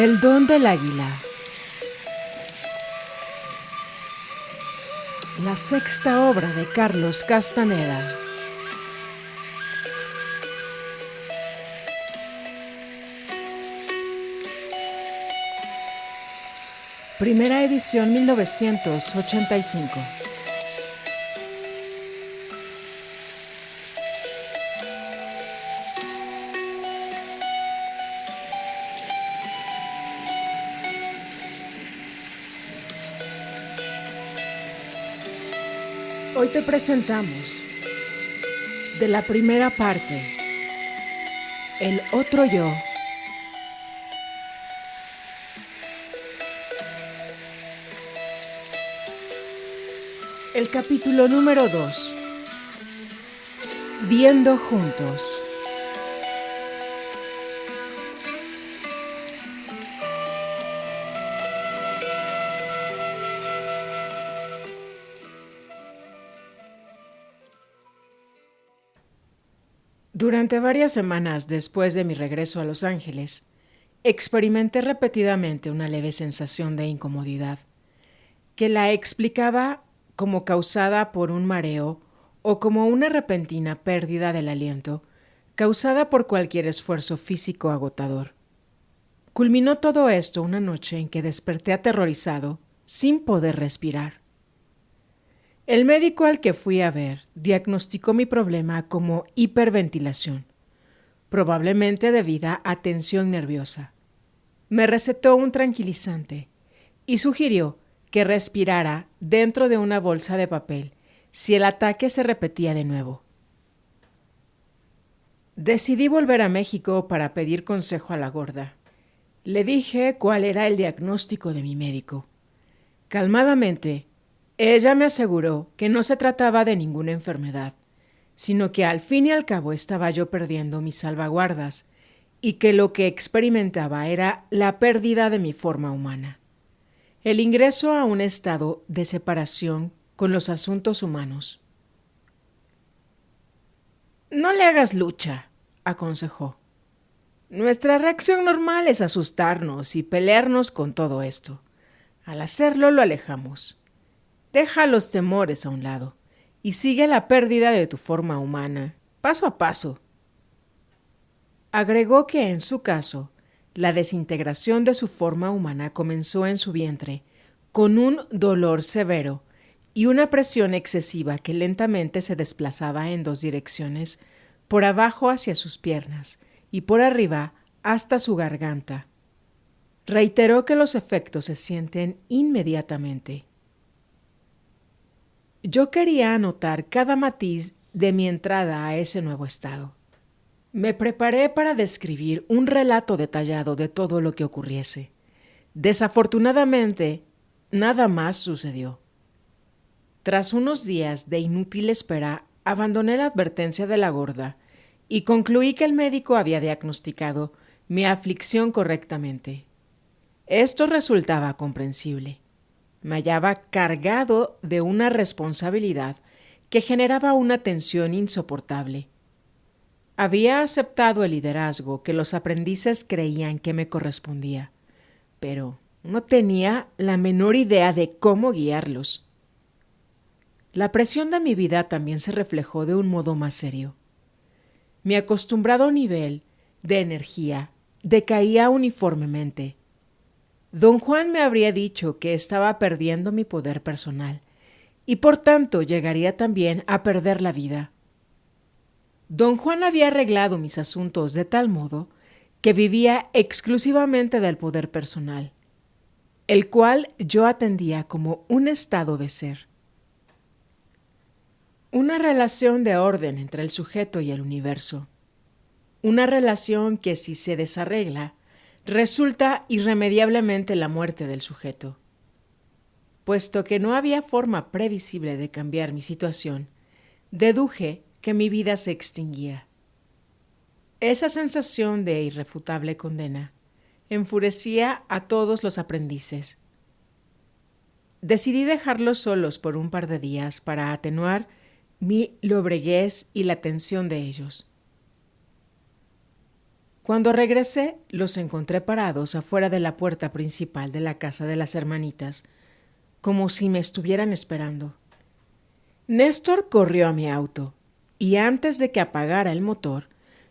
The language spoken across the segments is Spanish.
El don del águila. La sexta obra de Carlos Castaneda. Primera edición 1985. Hoy te presentamos de la primera parte, El otro yo. El capítulo número 2, Viendo juntos. Durante varias semanas después de mi regreso a Los Ángeles, experimenté repetidamente una leve sensación de incomodidad, que la explicaba como causada por un mareo o como una repentina pérdida del aliento, causada por cualquier esfuerzo físico agotador. Culminó todo esto una noche en que desperté aterrorizado, sin poder respirar. El médico al que fui a ver diagnosticó mi problema como hiperventilación, probablemente debida a tensión nerviosa. Me recetó un tranquilizante y sugirió que respirara dentro de una bolsa de papel si el ataque se repetía de nuevo. Decidí volver a México para pedir consejo a la gorda. Le dije cuál era el diagnóstico de mi médico. Calmadamente, ella me aseguró que no se trataba de ninguna enfermedad, sino que al fin y al cabo estaba yo perdiendo mis salvaguardas y que lo que experimentaba era la pérdida de mi forma humana. El ingreso a un estado de separación con los asuntos humanos. No le hagas lucha, aconsejó. Nuestra reacción normal es asustarnos y pelearnos con todo esto. Al hacerlo lo alejamos. Deja los temores a un lado y sigue la pérdida de tu forma humana, paso a paso. Agregó que en su caso, la desintegración de su forma humana comenzó en su vientre, con un dolor severo y una presión excesiva que lentamente se desplazaba en dos direcciones, por abajo hacia sus piernas y por arriba hasta su garganta. Reiteró que los efectos se sienten inmediatamente. Yo quería anotar cada matiz de mi entrada a ese nuevo estado. Me preparé para describir un relato detallado de todo lo que ocurriese. Desafortunadamente, nada más sucedió. Tras unos días de inútil espera, abandoné la advertencia de la gorda y concluí que el médico había diagnosticado mi aflicción correctamente. Esto resultaba comprensible. Me hallaba cargado de una responsabilidad que generaba una tensión insoportable. Había aceptado el liderazgo que los aprendices creían que me correspondía, pero no tenía la menor idea de cómo guiarlos. La presión de mi vida también se reflejó de un modo más serio. Mi acostumbrado nivel de energía decaía uniformemente. Don Juan me habría dicho que estaba perdiendo mi poder personal y por tanto llegaría también a perder la vida. Don Juan había arreglado mis asuntos de tal modo que vivía exclusivamente del poder personal, el cual yo atendía como un estado de ser. Una relación de orden entre el sujeto y el universo. Una relación que, si se desarregla, resulta irremediablemente la muerte del sujeto. Puesto que no había forma previsible de cambiar mi situación, deduje que mi vida se extinguía. Esa sensación de irrefutable condena enfurecía a todos los aprendices. Decidí dejarlos solos por un par de días para atenuar mi lobreguez y la tensión de ellos. Cuando regresé, los encontré parados afuera de la puerta principal de la casa de las hermanitas, como si me estuvieran esperando. Néstor corrió a mi auto y antes de que apagara el motor,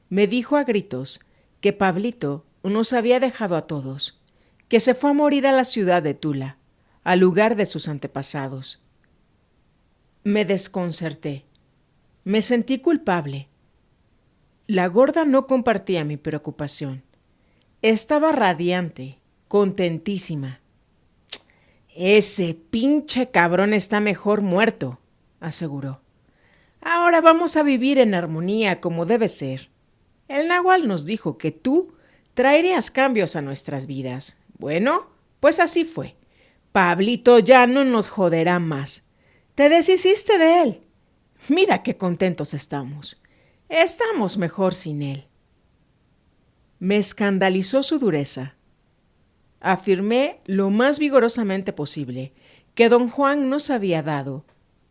me dijo a gritos que Pablito nos había dejado a todos, que se fue a morir a la ciudad de Tula, al lugar de sus antepasados. Me desconcerté. Me sentí culpable. La gorda no compartía mi preocupación. Estaba radiante, contentísima. «Ese pinche cabrón está mejor muerto», aseguró. «Ahora vamos a vivir en armonía como debe ser. El Nahual nos dijo que tú traerías cambios a nuestras vidas. Bueno, pues así fue. Pablito ya no nos joderá más. Te deshiciste de él. Mira qué contentos estamos. Estamos mejor sin él». Me escandalizó su dureza. Afirmé lo más vigorosamente posible que don Juan nos había dado,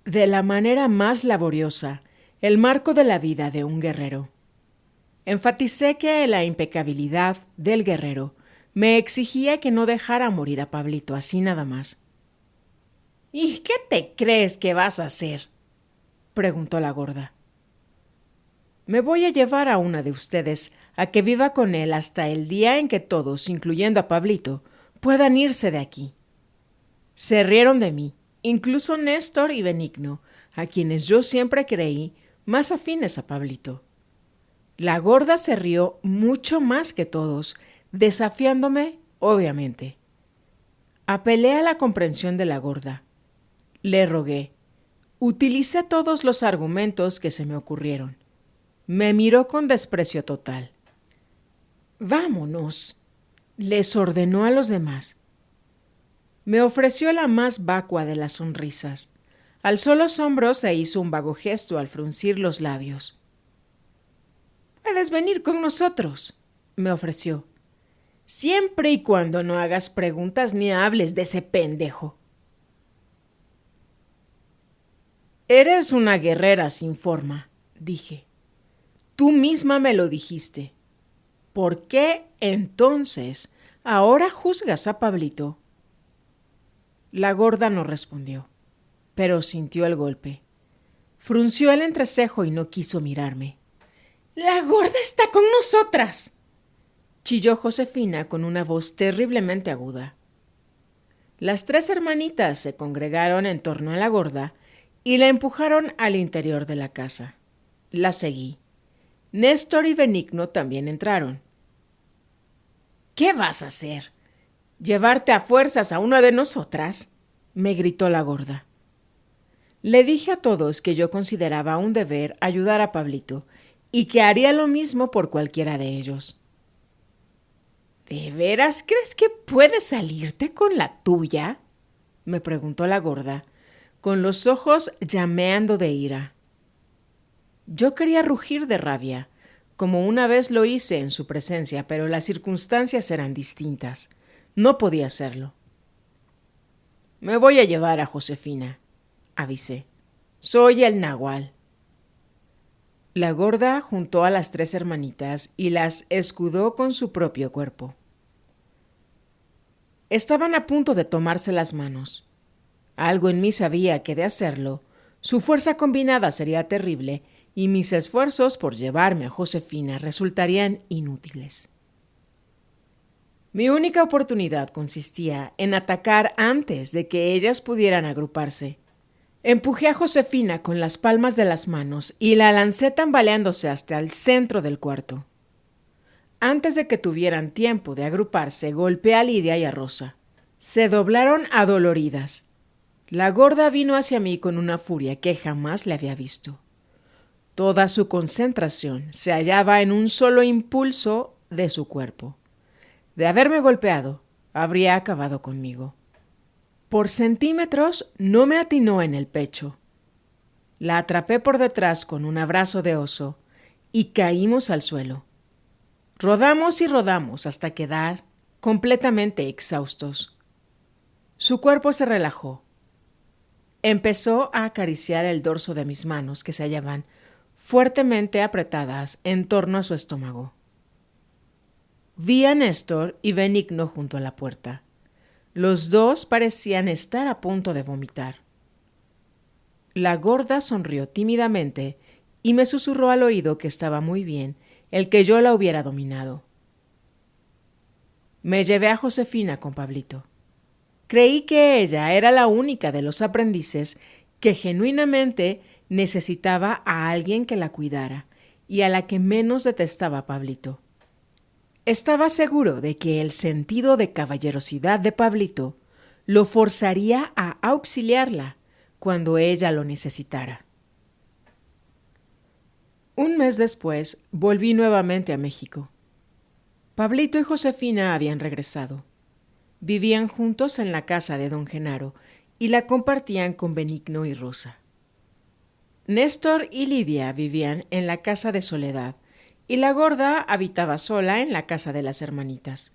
de la manera más laboriosa, el marco de la vida de un guerrero. Enfaticé que la impecabilidad del guerrero me exigía que no dejara morir a Pablito así nada más. «¿Y qué te crees que vas a hacer?», preguntó la gorda. «Me voy a llevar a una de ustedes a que viva con él hasta el día en que todos, incluyendo a Pablito, puedan irse de aquí». Se rieron de mí, incluso Néstor y Benigno, a quienes yo siempre creí más afines a Pablito. La gorda se rió mucho más que todos, desafiándome, obviamente. Apelé a la comprensión de la gorda. Le rogué. Utilicé todos los argumentos que se me ocurrieron. Me miró con desprecio total. «Vámonos», les ordenó a los demás. Me ofreció la más vacua de las sonrisas. Alzó los hombros e hizo un vago gesto al fruncir los labios. «Puedes venir con nosotros», me ofreció. «Siempre y cuando no hagas preguntas ni hables de ese pendejo». «Eres una guerrera sin forma», dije. «Tú misma me lo dijiste. ¿Por qué, entonces, ahora juzgas a Pablito?» La gorda no respondió, pero sintió el golpe. Frunció el entrecejo y no quiso mirarme. «¡La gorda está con nosotras!», chilló Josefina con una voz terriblemente aguda. Las tres hermanitas se congregaron en torno a la gorda y la empujaron al interior de la casa. La seguí. Néstor y Benigno también entraron. «¿Qué vas a hacer? ¿Llevarte a fuerzas a una de nosotras?», me gritó la gorda. Le dije a todos que yo consideraba un deber ayudar a Pablito y que haría lo mismo por cualquiera de ellos. «¿De veras crees que puedes salirte con la tuya?», me preguntó la gorda, con los ojos llameando de ira. Yo quería rugir de rabia, como una vez lo hice en su presencia, pero las circunstancias eran distintas. No podía hacerlo. «Me voy a llevar a Josefina», avisé. «Soy el Nahual». La gorda juntó a las tres hermanitas y las escudó con su propio cuerpo. Estaban a punto de tomarse las manos. Algo en mí sabía que de hacerlo, su fuerza combinada sería terrible y mis esfuerzos por llevarme a Josefina resultarían inútiles. Mi única oportunidad consistía en atacar antes de que ellas pudieran agruparse. Empujé a Josefina con las palmas de las manos y la lancé tambaleándose hasta el centro del cuarto. Antes de que tuvieran tiempo de agruparse, golpeé a Lidia y a Rosa. Se doblaron adoloridas. La gorda vino hacia mí con una furia que jamás le había visto. Toda su concentración se hallaba en un solo impulso de su cuerpo. De haberme golpeado, habría acabado conmigo. Por centímetros no me atinó en el pecho. La atrapé por detrás con un abrazo de oso y caímos al suelo. Rodamos y rodamos hasta quedar completamente exhaustos. Su cuerpo se relajó. Empezó a acariciar el dorso de mis manos que se hallaban fuertemente apretadas en torno a su estómago. Vi a Néstor y Benigno junto a la puerta. Los dos parecían estar a punto de vomitar. La gorda sonrió tímidamente y me susurró al oído que estaba muy bien el que yo la hubiera dominado. Me llevé a Josefina con Pablito. Creí que ella era la única de los aprendices que genuinamente necesitaba a alguien que la cuidara y a la que menos detestaba Pablito. Estaba seguro de que el sentido de caballerosidad de Pablito lo forzaría a auxiliarla cuando ella lo necesitara. Un mes después volví nuevamente a México. Pablito y Josefina habían regresado. Vivían juntos en la casa de don Genaro y la compartían con Benigno y Rosa. Néstor y Lidia vivían en la casa de Soledad y la gorda habitaba sola en la casa de las hermanitas.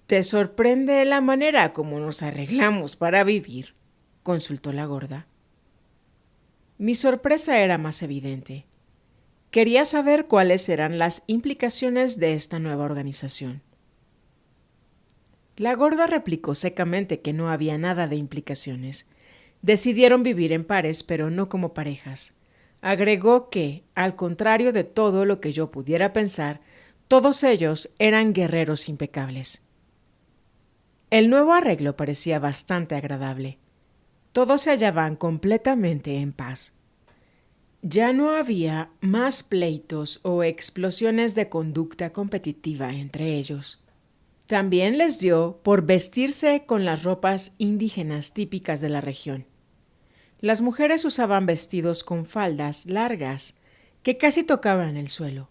«¿Te sorprende la manera como nos arreglamos para vivir?», consultó la gorda. Mi sorpresa era más evidente. Quería saber cuáles eran las implicaciones de esta nueva organización. La gorda replicó secamente que no había nada de implicaciones. Decidieron vivir en pares, pero no como parejas. Agregó que, al contrario de todo lo que yo pudiera pensar, todos ellos eran guerreros impecables. El nuevo arreglo parecía bastante agradable. Todos se hallaban completamente en paz. Ya no había más pleitos o explosiones de conducta competitiva entre ellos. También les dio por vestirse con las ropas indígenas típicas de la región. Las mujeres usaban vestidos con faldas largas que casi tocaban el suelo,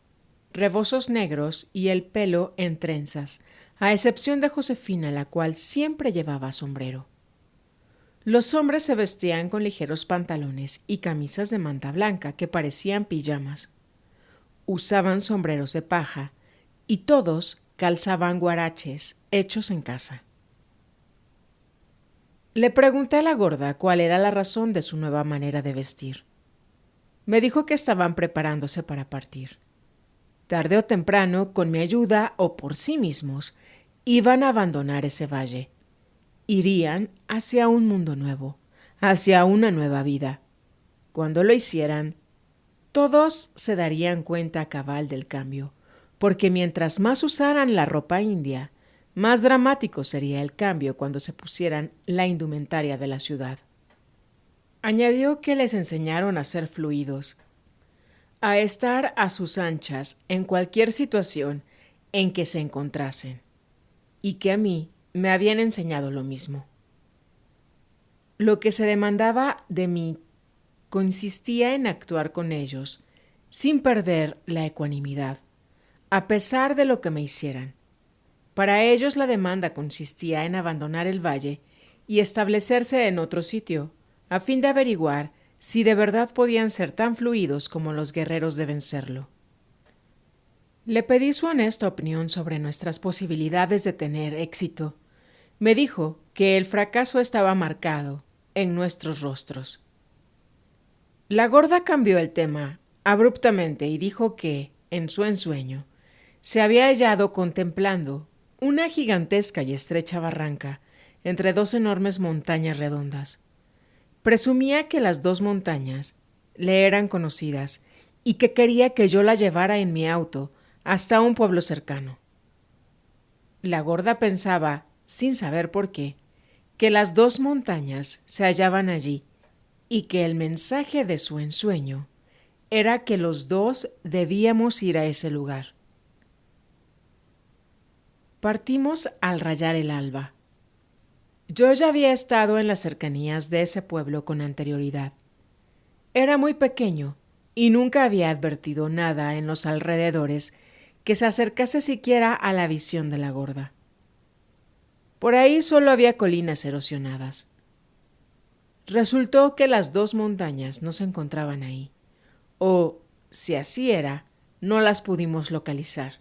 rebozos negros y el pelo en trenzas, a excepción de Josefina, la cual siempre llevaba sombrero. Los hombres se vestían con ligeros pantalones y camisas de manta blanca que parecían pijamas. Usaban sombreros de paja y todos calzaban guaraches hechos en casa. Le pregunté a la gorda cuál era la razón de su nueva manera de vestir. Me dijo que estaban preparándose para partir. Tarde o temprano, con mi ayuda o por sí mismos, iban a abandonar ese valle. Irían hacia un mundo nuevo, hacia una nueva vida. Cuando lo hicieran, todos se darían cuenta cabal del cambio, porque mientras más usaran la ropa india, más dramático sería el cambio cuando se pusieran la indumentaria de la ciudad. Añadió que les enseñaron a ser fluidos, a estar a sus anchas en cualquier situación en que se encontrasen, y que a mí me habían enseñado lo mismo. Lo que se demandaba de mí consistía en actuar con ellos sin perder la ecuanimidad, a pesar de lo que me hicieran. Para ellos la demanda consistía en abandonar el valle y establecerse en otro sitio, a fin de averiguar si de verdad podían ser tan fluidos como los guerreros deben serlo. Le pedí su honesta opinión sobre nuestras posibilidades de tener éxito. Me dijo que el fracaso estaba marcado en nuestros rostros. La gorda cambió el tema abruptamente y dijo que, en su ensueño, se había hallado contemplando una gigantesca y estrecha barranca entre dos enormes montañas redondas. Presumía que las dos montañas le eran conocidas y que quería que yo la llevara en mi auto hasta un pueblo cercano. La gorda pensaba, sin saber por qué, que las dos montañas se hallaban allí y que el mensaje de su ensueño era que los dos debíamos ir a ese lugar. Partimos al rayar el alba. Yo ya había estado en las cercanías de ese pueblo con anterioridad. Era muy pequeño y nunca había advertido nada en los alrededores que se acercase siquiera a la visión de la gorda. Por ahí solo había colinas erosionadas. Resultó que las dos montañas no se encontraban ahí, o, si así era, no las pudimos localizar.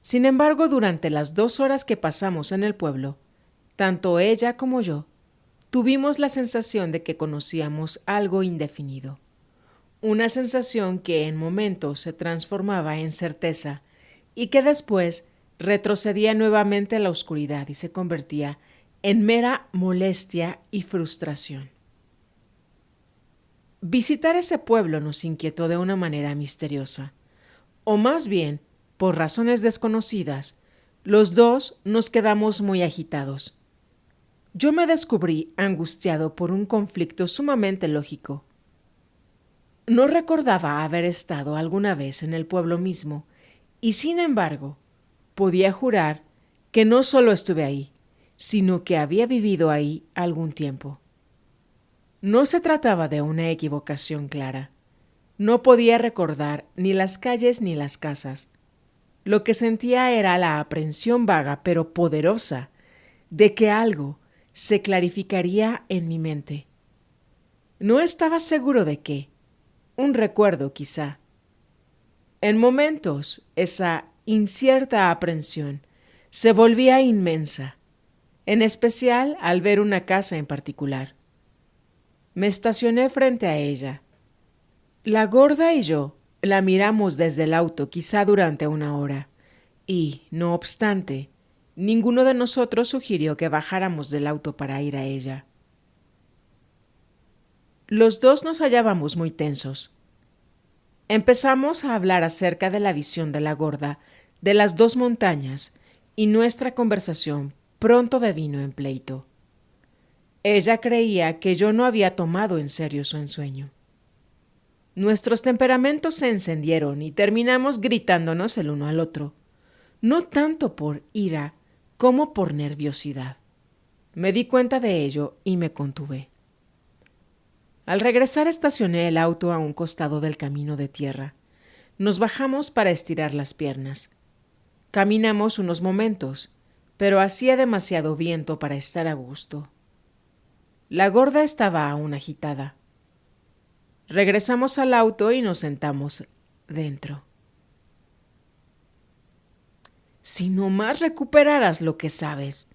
Sin embargo, durante las 2 horas que pasamos en el pueblo, tanto ella como yo tuvimos la sensación de que conocíamos algo indefinido, una sensación que en momentos se transformaba en certeza y que después retrocedía nuevamente a la oscuridad y se convertía en mera molestia y frustración. Visitar ese pueblo nos inquietó de una manera misteriosa, o más bien, por razones desconocidas, los dos nos quedamos muy agitados. Yo me descubrí angustiado por un conflicto sumamente lógico. No recordaba haber estado alguna vez en el pueblo mismo, y sin embargo, podía jurar que no solo estuve ahí, sino que había vivido ahí algún tiempo. No se trataba de una equivocación clara. No podía recordar ni las calles ni las casas. Lo que sentía era la aprensión vaga pero poderosa de que algo se clarificaría en mi mente. No estaba seguro de qué. Un recuerdo, quizá. En momentos, esa incierta aprensión se volvía inmensa, en especial al ver una casa en particular. Me estacioné frente a ella. La gorda y yo la miramos desde el auto quizá durante una hora, y, no obstante, ninguno de nosotros sugirió que bajáramos del auto para ir a ella. Los dos nos hallábamos muy tensos. Empezamos a hablar acerca de la visión de la gorda, de las dos montañas, y nuestra conversación pronto devino en pleito. Ella creía que yo no había tomado en serio su ensueño. Nuestros temperamentos se encendieron y terminamos gritándonos el uno al otro, no tanto por ira como por nerviosidad. Me di cuenta de ello y me contuve. Al regresar estacioné el auto a un costado del camino de tierra. Nos bajamos para estirar las piernas. Caminamos unos momentos, pero hacía demasiado viento para estar a gusto. La gorda estaba aún agitada. Regresamos al auto y nos sentamos dentro. Si nomás recuperaras lo que sabes,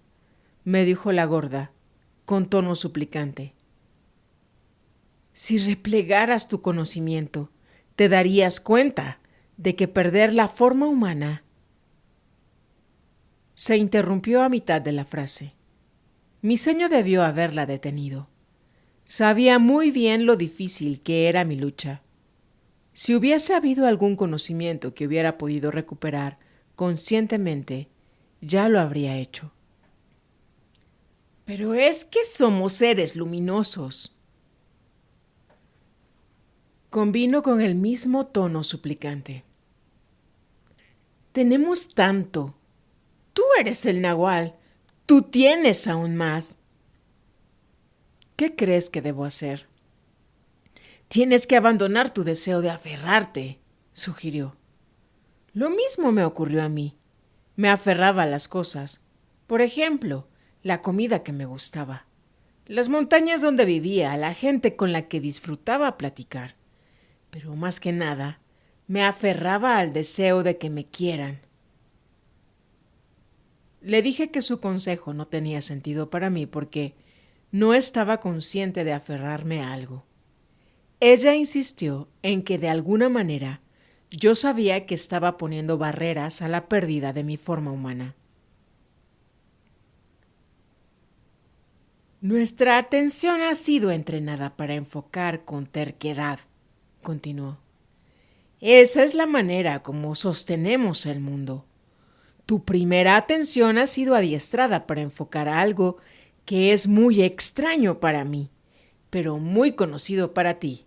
me dijo la gorda, con tono suplicante. Si replegaras tu conocimiento, te darías cuenta de que perder la forma humana. Se interrumpió a mitad de la frase. Mi ceño debió haberla detenido. Sabía muy bien lo difícil que era mi lucha. Si hubiese habido algún conocimiento que hubiera podido recuperar conscientemente, ya lo habría hecho. Pero es que somos seres luminosos. Convino con el mismo tono suplicante. Tenemos tanto. Tú eres el nahual. Tú tienes aún más. ¿Qué crees que debo hacer? Tienes que abandonar tu deseo de aferrarte, sugirió. Lo mismo me ocurrió a mí. Me aferraba a las cosas. Por ejemplo, la comida que me gustaba, las montañas donde vivía, la gente con la que disfrutaba platicar. Pero más que nada, me aferraba al deseo de que me quieran. Le dije que su consejo no tenía sentido para mí porque no estaba consciente de aferrarme a algo. Ella insistió en que de alguna manera yo sabía que estaba poniendo barreras a la pérdida de mi forma humana. Nuestra atención ha sido entrenada para enfocar con terquedad, continuó. Esa es la manera como sostenemos el mundo. Tu primera atención ha sido adiestrada para enfocar a algo que es muy extraño para mí, pero muy conocido para ti.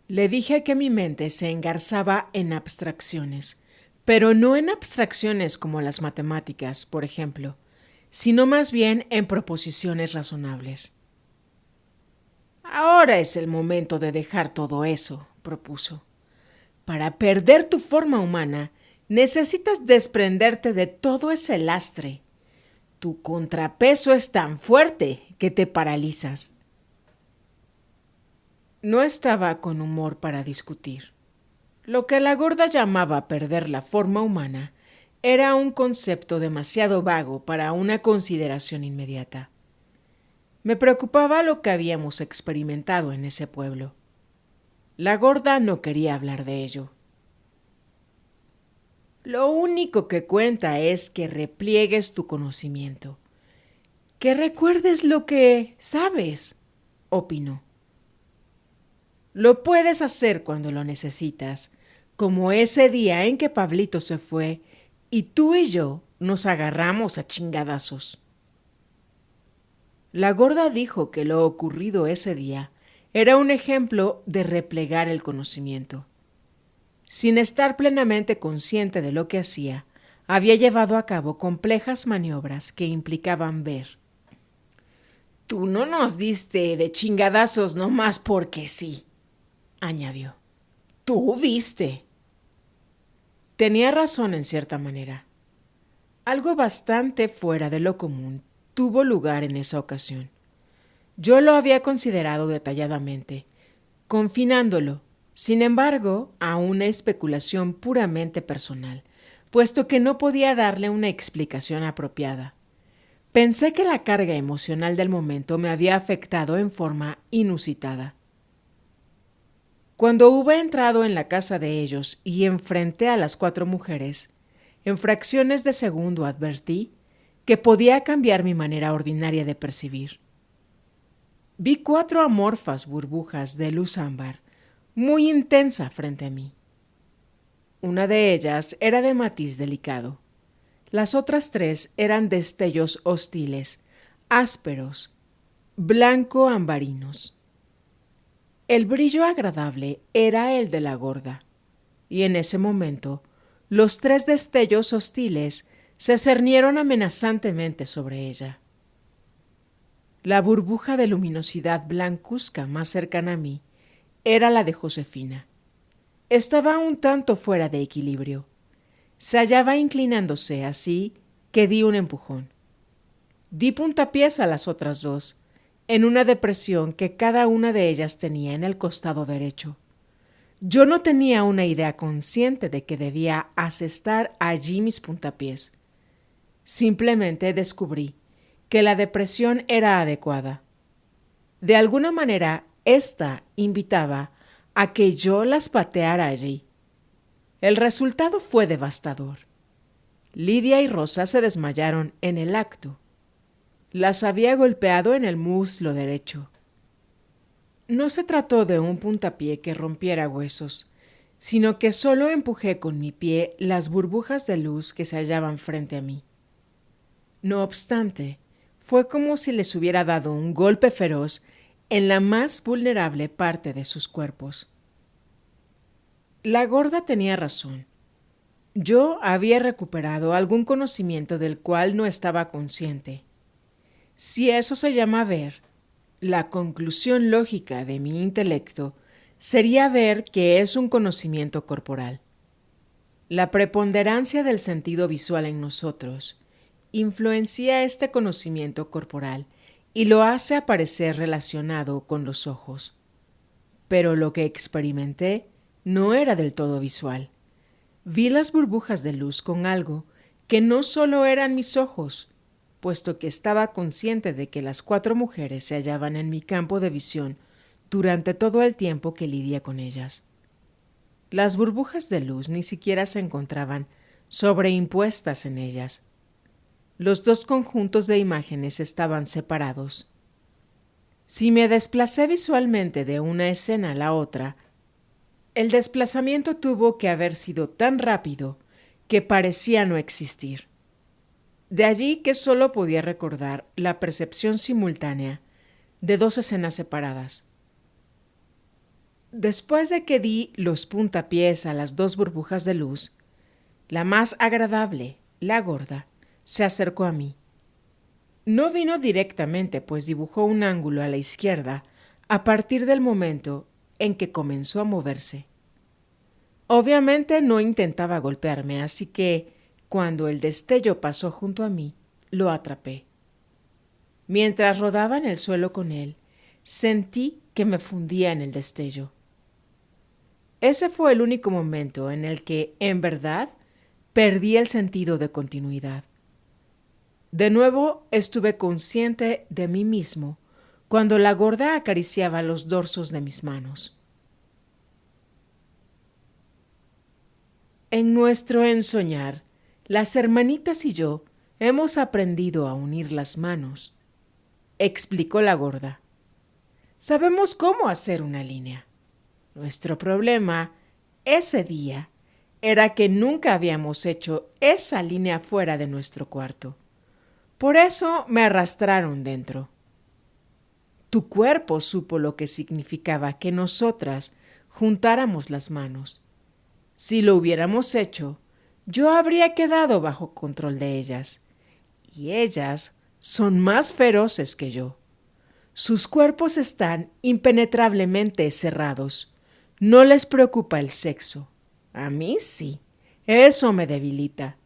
Le dije que mi mente se engarzaba en abstracciones, pero no en abstracciones como las matemáticas, por ejemplo, sino más bien en proposiciones razonables. Ahora es el momento de dejar todo eso, propuso. Para perder tu forma humana, necesitas desprenderte de todo ese lastre. Tu contrapeso es tan fuerte que te paralizas. No estaba con humor para discutir. Lo que la gorda llamaba perder la forma humana era un concepto demasiado vago para una consideración inmediata. Me preocupaba lo que habíamos experimentado en ese pueblo. La gorda no quería hablar de ello. Lo único que cuenta es que repliegues tu conocimiento, que recuerdes lo que sabes, opinó. Lo puedes hacer cuando lo necesitas, como ese día en que Pablito se fue y tú y yo nos agarramos a chingadazos. La gorda dijo que lo ocurrido ese día era un ejemplo de replegar el conocimiento. Sin estar plenamente consciente de lo que hacía, había llevado a cabo complejas maniobras que implicaban ver. Tú no nos diste de chingadazos nomás porque sí, añadió. Tú viste. Tenía razón en cierta manera. Algo bastante fuera de lo común tuvo lugar en esa ocasión. Yo lo había considerado detalladamente, confinándolo, sin embargo, a una especulación puramente personal, puesto que no podía darle una explicación apropiada. Pensé que la carga emocional del momento me había afectado en forma inusitada. Cuando hube entrado en la casa de ellos y enfrenté a las 4 mujeres, en fracciones de segundo advertí que podía cambiar mi manera ordinaria de percibir. Vi 4 amorfas burbujas de luz ámbar, muy intensa frente a mí. Una de ellas era de matiz delicado. Las otras 3 eran destellos hostiles, ásperos, blanco-ambarinos. El brillo agradable era el de la gorda, y en ese momento los 3 destellos hostiles se cernieron amenazantemente sobre ella. La burbuja de luminosidad blancuzca más cercana a mí era la de Josefina. Estaba un tanto fuera de equilibrio. Se hallaba inclinándose así que di un empujón. Di puntapiés a las otras 2, en una depresión que cada una de ellas tenía en el costado derecho. Yo no tenía una idea consciente de que debía asestar allí mis puntapiés. Simplemente descubrí que la depresión era adecuada. De alguna manera, ésta invitaba a que yo las pateara allí. El resultado fue devastador. Lidia y Rosa se desmayaron en el acto. Las había golpeado en el muslo derecho. No se trató de un puntapié que rompiera huesos, sino que solo empujé con mi pie las burbujas de luz que se hallaban frente a mí. No obstante, fue como si les hubiera dado un golpe feroz en la más vulnerable parte de sus cuerpos. La gorda tenía razón. Yo había recuperado algún conocimiento del cual no estaba consciente. Si eso se llama ver, la conclusión lógica de mi intelecto sería ver que es un conocimiento corporal. La preponderancia del sentido visual en nosotros influencia este conocimiento corporal y lo hace aparecer relacionado con los ojos. Pero lo que experimenté no era del todo visual. Vi las burbujas de luz con algo que no solo eran mis ojos, puesto que estaba consciente de que las 4 mujeres se hallaban en mi campo de visión durante todo el tiempo que lidié con ellas. Las burbujas de luz ni siquiera se encontraban sobreimpuestas en ellas. Los 2 conjuntos de imágenes estaban separados. Si me desplacé visualmente de una escena a la otra, el desplazamiento tuvo que haber sido tan rápido que parecía no existir. De allí que solo podía recordar la percepción simultánea de 2 escenas separadas. Después de que di los puntapiés a las 2 burbujas de luz, la más agradable, la gorda, se acercó a mí. No vino directamente, pues dibujó un ángulo a la izquierda a partir del momento en que comenzó a moverse. Obviamente no intentaba golpearme, así que, cuando el destello pasó junto a mí, lo atrapé. Mientras rodaba en el suelo con él, sentí que me fundía en el destello. Ese fue el único momento en el que, en verdad, perdí el sentido de continuidad. De nuevo estuve consciente de mí mismo cuando la gorda acariciaba los dorsos de mis manos. En nuestro ensoñar, las hermanitas y yo hemos aprendido a unir las manos, explicó la gorda. Sabemos cómo hacer una línea. Nuestro problema ese día era que nunca habíamos hecho esa línea fuera de nuestro cuarto. Por eso me arrastraron dentro. Tu cuerpo supo lo que significaba que nosotras juntáramos las manos. Si lo hubiéramos hecho, yo habría quedado bajo control de ellas. Y ellas son más feroces que yo. Sus cuerpos están impenetrablemente cerrados. No les preocupa el sexo. A mí sí. Eso me debilita.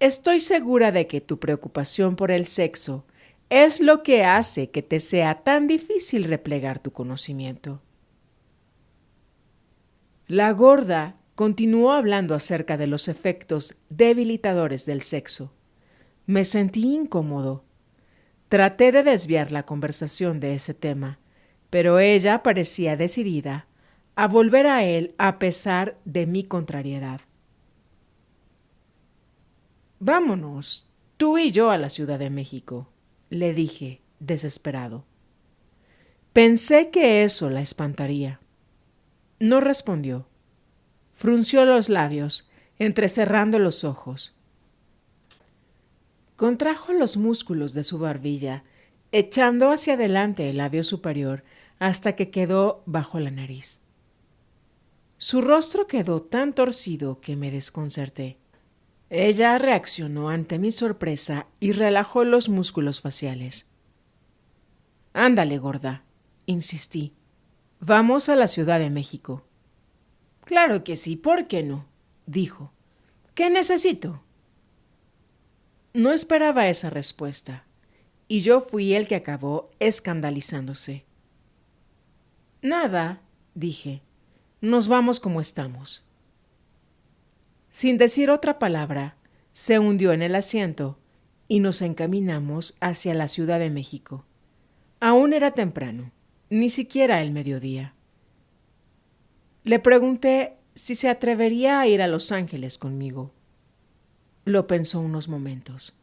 Estoy segura de que tu preocupación por el sexo es lo que hace que te sea tan difícil replegar tu conocimiento. La gorda continuó hablando acerca de los efectos debilitadores del sexo. Me sentí incómodo. Traté de desviar la conversación de ese tema, pero ella parecía decidida a volver a él a pesar de mi contrariedad. Vámonos, tú y yo a la Ciudad de México, le dije, desesperado. Pensé que eso la espantaría. No respondió. Frunció los labios, entrecerrando los ojos. Contrajo los músculos de su barbilla, echando hacia adelante el labio superior hasta que quedó bajo la nariz. Su rostro quedó tan torcido que me desconcerté. Ella reaccionó ante mi sorpresa y relajó los músculos faciales. Ándale, gorda, insistí. Vamos a la Ciudad de México. Claro que sí, ¿por qué no? Dijo. ¿Qué necesito? No esperaba esa respuesta, y yo fui el que acabó escandalizándose. Nada, dije. Nos vamos como estamos. Sin decir otra palabra, se hundió en el asiento y nos encaminamos hacia la Ciudad de México. Aún era temprano, ni siquiera el mediodía. Le pregunté si se atrevería a ir a Los Ángeles conmigo. Lo pensó unos momentos.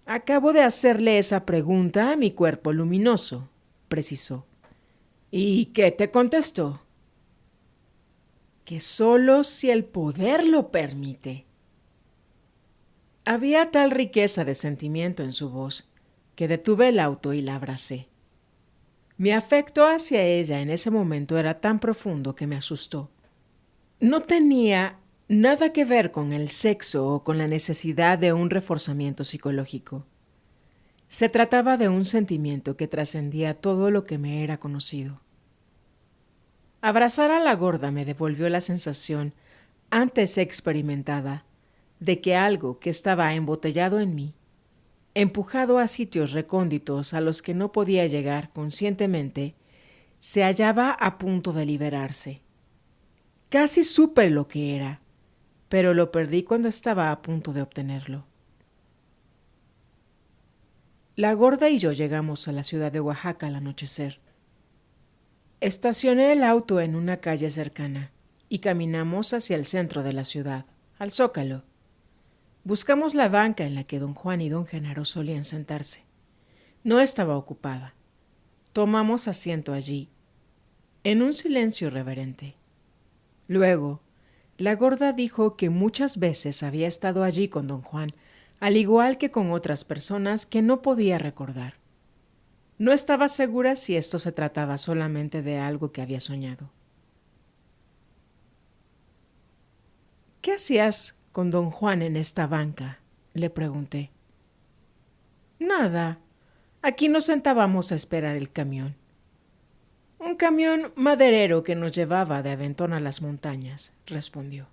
Acabo de hacerle esa pregunta a mi cuerpo luminoso, precisó. ¿Y qué te contestó? Que solo si el poder lo permite. Había tal riqueza de sentimiento en su voz que detuve el auto y la abracé. Mi afecto hacia ella en ese momento era tan profundo que me asustó. No tenía nada que ver con el sexo o con la necesidad de un reforzamiento psicológico. Se trataba de un sentimiento que trascendía todo lo que me era conocido. Abrazar a la gorda me devolvió la sensación, antes experimentada, de que algo que estaba embotellado en mí, empujado a sitios recónditos a los que no podía llegar conscientemente, se hallaba a punto de liberarse. Casi supe lo que era, pero lo perdí cuando estaba a punto de obtenerlo. La gorda y yo llegamos a la ciudad de Oaxaca al anochecer. Estacioné el auto en una calle cercana y caminamos hacia el centro de la ciudad, al Zócalo. Buscamos la banca en la que don Juan y don Genaro solían sentarse. No estaba ocupada. Tomamos asiento allí, en un silencio reverente. Luego, la gorda dijo que muchas veces había estado allí con don Juan, al igual que con otras personas que no podía recordar. No estaba segura si esto se trataba solamente de algo que había soñado. ¿Qué hacías con don Juan en esta banca?, le pregunté. Nada. Aquí nos sentábamos a esperar el camión. Un camión maderero que nos llevaba de Aventón a las montañas, respondió.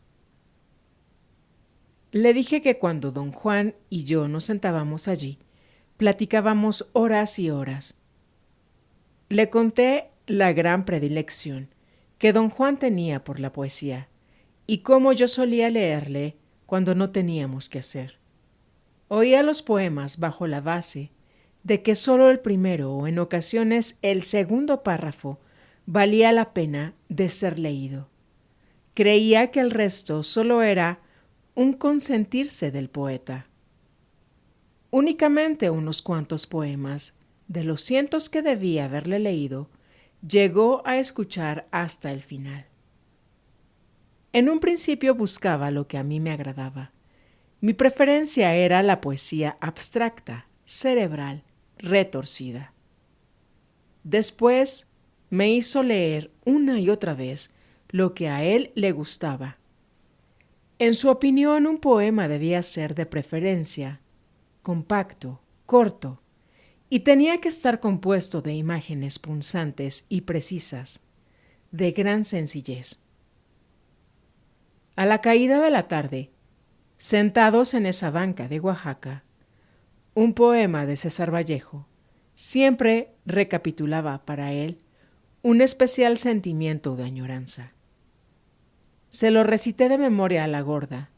Le dije que cuando don Juan y yo nos sentábamos allí, platicábamos horas y horas. Le conté la gran predilección que don Juan tenía por la poesía y cómo yo solía leerle cuando no teníamos qué hacer. Oía los poemas bajo la base de que solo el primero o en ocasiones el segundo párrafo valía la pena de ser leído. creía que el resto solo era un consentirse del poeta. Únicamente unos cuantos poemas, de los cientos que debía haberle leído, llegó a escuchar hasta el final. En un principio buscaba lo que a mí me agradaba. Mi preferencia era la poesía abstracta, cerebral, retorcida. Después me hizo leer una y otra vez lo que a él le gustaba. En su opinión, un poema debía ser de preferencia compacto, corto, y tenía que estar compuesto de imágenes punzantes y precisas, de gran sencillez. A la caída de la tarde, sentados en esa banca de Oaxaca, un poema de César Vallejo siempre recapitulaba para él un especial sentimiento de añoranza. Se lo recité de memoria a la gorda,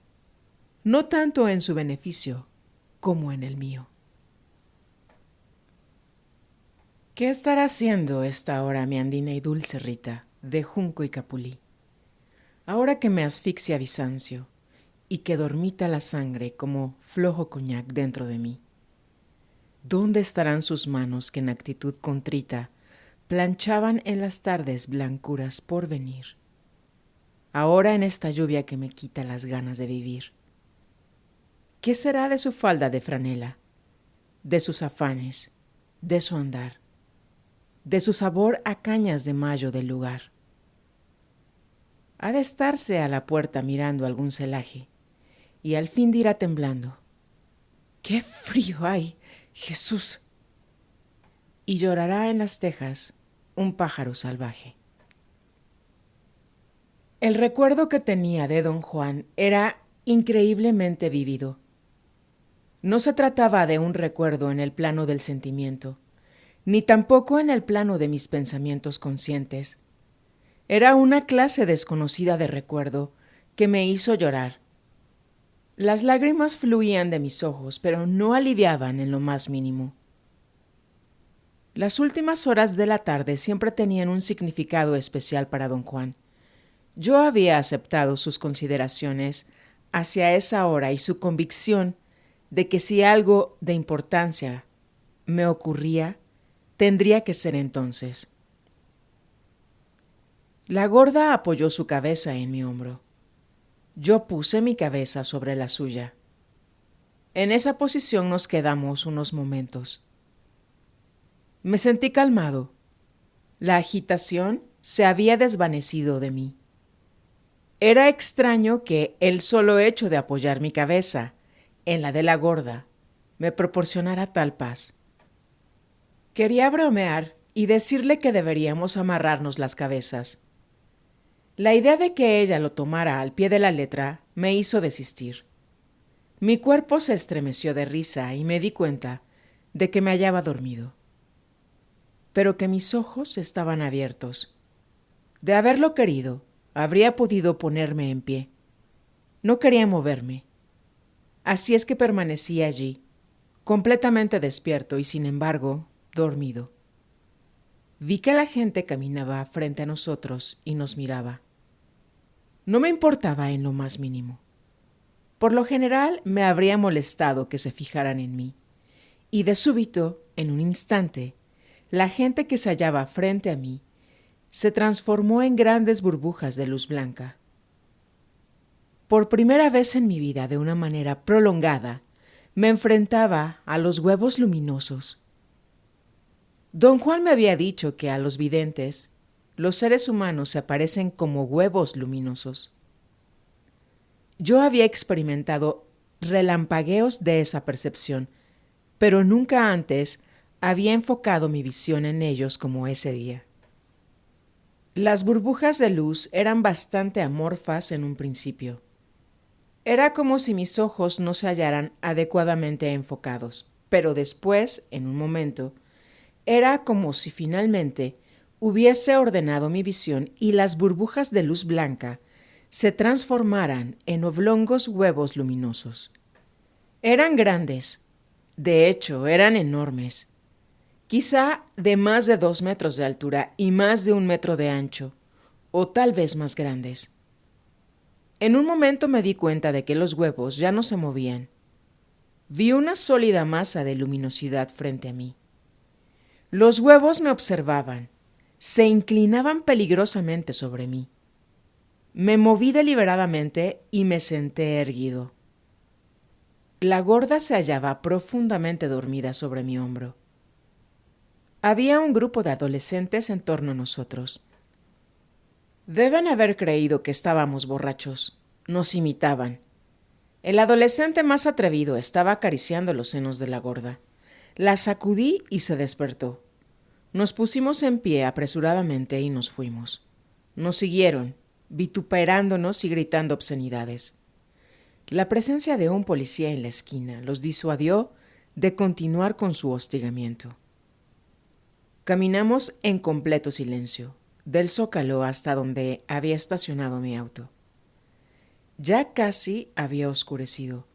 no tanto en su beneficio como en el mío. ¿Qué estará haciendo esta hora mi andina y dulce Rita, de junco y capulí? Ahora que me asfixia Bizancio y que dormita la sangre como flojo coñac dentro de mí. ¿Dónde estarán sus manos que en actitud contrita planchaban en las tardes blancuras por venir? Ahora en esta lluvia que me quita las ganas de vivir. ¿Qué será de su falda de franela, de sus afanes, de su andar, de su sabor a cañas de mayo del lugar? Ha de estarse a la puerta mirando algún celaje, y al fin dirá temblando: ¡qué frío hay, Jesús! Y llorará en las tejas un pájaro salvaje. El recuerdo que tenía de don Juan era increíblemente vívido. No se trataba de un recuerdo en el plano del sentimiento, ni tampoco en el plano de mis pensamientos conscientes. Era una clase desconocida de recuerdo que me hizo llorar. Las lágrimas fluían de mis ojos, pero no aliviaban en lo más mínimo. Las últimas horas de la tarde siempre tenían un significado especial para don Juan. Yo había aceptado sus consideraciones hacia esa hora y su convicción de que si algo de importancia me ocurría, tendría que ser entonces. La gorda apoyó su cabeza en mi hombro. Yo puse mi cabeza sobre la suya. En esa posición nos quedamos unos momentos. Me sentí calmado. La agitación se había desvanecido de mí. Era extraño que el solo hecho de apoyar mi cabeza en la de la gorda me proporcionara tal paz. Quería bromear y decirle que deberíamos amarrarnos las cabezas. La idea de que ella lo tomara al pie de la letra me hizo desistir. Mi cuerpo se estremeció de risa y me di cuenta de que me hallaba dormido, pero que mis ojos estaban abiertos. De haberlo querido, habría podido ponerme en pie. No quería moverme. Así es que permanecí allí, completamente despierto y, sin embargo, dormido. Vi que la gente caminaba frente a nosotros y nos miraba. No me importaba en lo más mínimo. Por lo general me habría molestado que se fijaran en mí, y de súbito, en un instante, la gente que se hallaba frente a mí se transformó en grandes burbujas de luz blanca. Por primera vez en mi vida, de una manera prolongada, me enfrentaba a los huevos luminosos. Don Juan me había dicho que a los videntes, los seres humanos se aparecen como huevos luminosos. Yo había experimentado relampagueos de esa percepción, pero nunca antes había enfocado mi visión en ellos como ese día. Las burbujas de luz eran bastante amorfas en un principio. Era como si mis ojos no se hallaran adecuadamente enfocados, pero después, en un momento, era como si finalmente hubiese ordenado mi visión y las burbujas de luz blanca se transformaran en oblongos huevos luminosos. Eran grandes, de hecho, eran enormes, quizá de más de 2 metros de altura y más de 1 metro de ancho, o tal vez más grandes. En un momento me di cuenta de que los huevos ya no se movían. Vi una sólida masa de luminosidad frente a mí. Los huevos me observaban, se inclinaban peligrosamente sobre mí. Me moví deliberadamente y me senté erguido. La gorda se hallaba profundamente dormida sobre mi hombro. Había un grupo de adolescentes en torno a nosotros. Deben haber creído que estábamos borrachos. Nos imitaban. El adolescente más atrevido estaba acariciando los senos de la gorda. La sacudí y se despertó. Nos pusimos en pie apresuradamente y nos fuimos. Nos siguieron, vituperándonos y gritando obscenidades. La presencia de un policía en la esquina los disuadió de continuar con su hostigamiento. Caminamos en completo silencio, del zócalo hasta donde había estacionado mi auto. Ya casi había oscurecido.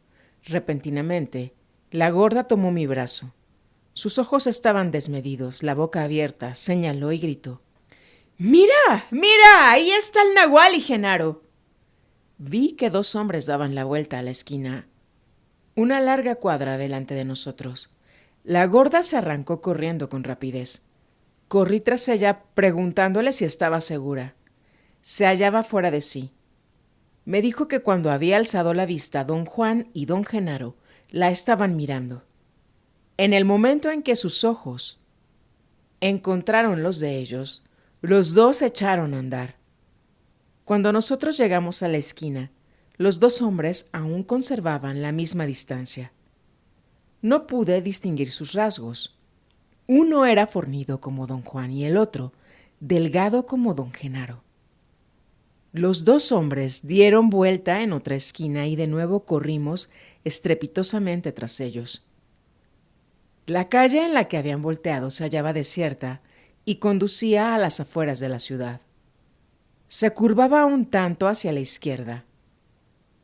Repentinamente, la gorda tomó mi brazo. Sus ojos estaban desmedidos, la boca abierta, señaló y gritó: ¡Mira! ¡Mira! ¡Ahí está el Nahual y Genaro! Vi que 2 hombres daban la vuelta a la esquina, una larga cuadra delante de nosotros. La gorda se arrancó corriendo con rapidez. Corrí tras ella preguntándole si estaba segura. Se hallaba fuera de sí. Me dijo que cuando había alzado la vista, don Juan y don Genaro la estaban mirando. En el momento en que sus ojos encontraron los de ellos, los 2 echaron a andar. Cuando nosotros llegamos a la esquina, los 2 hombres aún conservaban la misma distancia. No pude distinguir sus rasgos. Uno era fornido como don Juan y el otro delgado como don Genaro. Los 2 hombres dieron vuelta en otra esquina y de nuevo corrimos estrepitosamente tras ellos. La calle en la que habían volteado se hallaba desierta y conducía a las afueras de la ciudad. Se curvaba un tanto hacia la izquierda.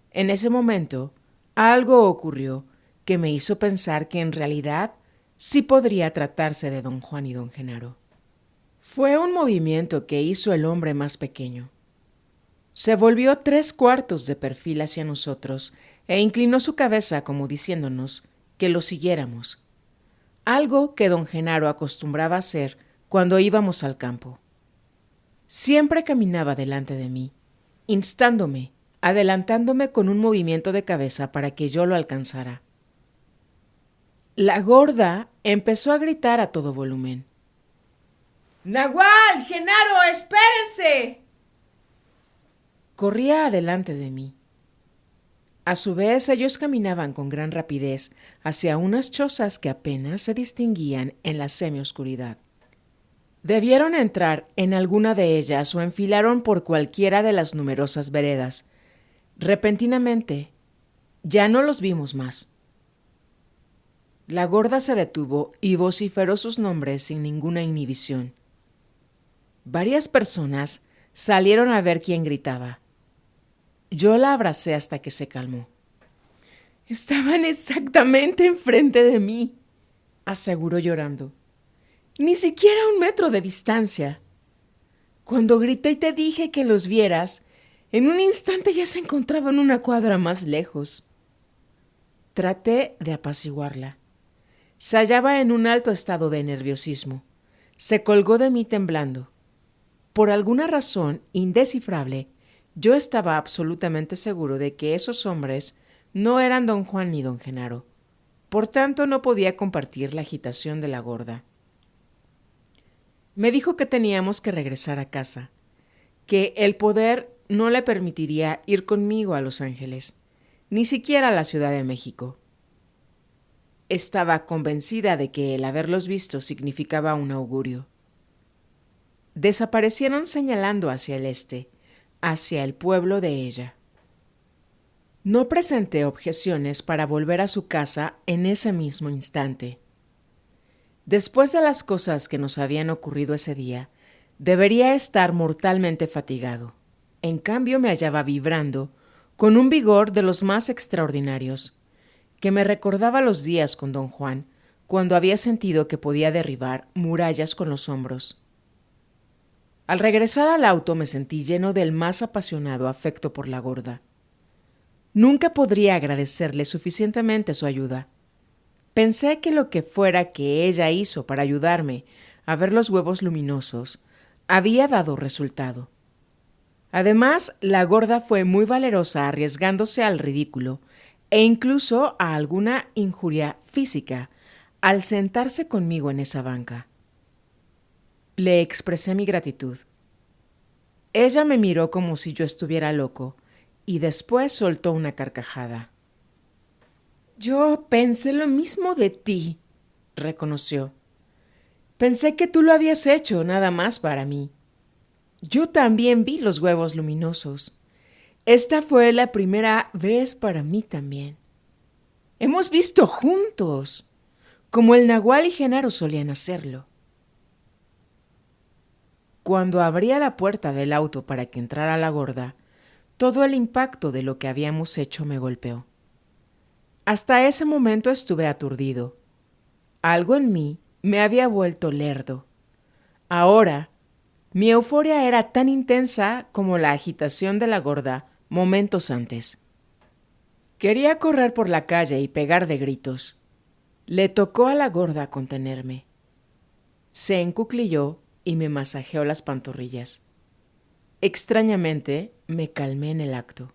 En ese momento, algo ocurrió que me hizo pensar que en realidad sí podría tratarse de don Juan y don Genaro. Fue un movimiento que hizo el hombre más pequeño. Se volvió 3/4 de perfil hacia nosotros e inclinó su cabeza como diciéndonos que lo siguiéramos, algo que don Genaro acostumbraba hacer cuando íbamos al campo. Siempre caminaba delante de mí, instándome, adelantándome con un movimiento de cabeza para que yo lo alcanzara. La gorda empezó a gritar a todo volumen: ¡Nahual! ¡Genaro! ¡Espérense! Corría adelante de mí. A su vez, ellos caminaban con gran rapidez hacia unas chozas que apenas se distinguían en la semioscuridad. Debieron entrar en alguna de ellas o enfilaron por cualquiera de las numerosas veredas. Repentinamente, ya no los vimos más. La gorda se detuvo y vociferó sus nombres sin ninguna inhibición. Varias personas salieron a ver quién gritaba. Yo la abracé hasta que se calmó. «Estaban exactamente enfrente de mí», aseguró llorando. «Ni siquiera 1 metro de distancia. Cuando grité y te dije que los vieras, en un instante ya se encontraban 1 cuadra más lejos». Traté de apaciguarla. Se hallaba en un alto estado de nerviosismo. Se colgó de mí temblando. Por alguna razón indescifrable, yo estaba absolutamente seguro de que esos hombres no eran don Juan ni don Genaro. Por tanto, no podía compartir la agitación de la gorda. Me dijo que teníamos que regresar a casa, que el poder no le permitiría ir conmigo a Los Ángeles, ni siquiera a la Ciudad de México. Estaba convencida de que el haberlos visto significaba un augurio. Desaparecieron señalando hacia el este, hacia el pueblo de ella. No presenté objeciones para volver a su casa en ese mismo instante. Después de las cosas que nos habían ocurrido ese día, debería estar mortalmente fatigado. En cambio, me hallaba vibrando con un vigor de los más extraordinarios, que me recordaba los días con don Juan, cuando había sentido que podía derribar murallas con los hombros. Al regresar al auto me sentí lleno del más apasionado afecto por la gorda. Nunca podría agradecerle suficientemente su ayuda. Pensé que lo que fuera que ella hizo para ayudarme a ver los huevos luminosos había dado resultado. Además, la gorda fue muy valerosa arriesgándose al ridículo e incluso a alguna injuria física al sentarse conmigo en esa banca. Le expresé mi gratitud. Ella me miró como si yo estuviera loco y después soltó una carcajada. Yo pensé lo mismo de ti, reconoció. Pensé que tú lo habías hecho nada más para mí. Yo también vi los huevos luminosos. Esta fue la primera vez para mí también. Hemos visto juntos, como el Nahual y Genaro solían hacerlo. Cuando abría la puerta del auto para que entrara la gorda, todo el impacto de lo que habíamos hecho me golpeó. Hasta ese momento estuve aturdido. Algo en mí me había vuelto lerdo. Ahora, mi euforia era tan intensa como la agitación de la gorda momentos antes. Quería correr por la calle y pegar de gritos. Le tocó a la gorda contenerme. Se encuclilló y me masajeó las pantorrillas. Extrañamente, me calmé en el acto.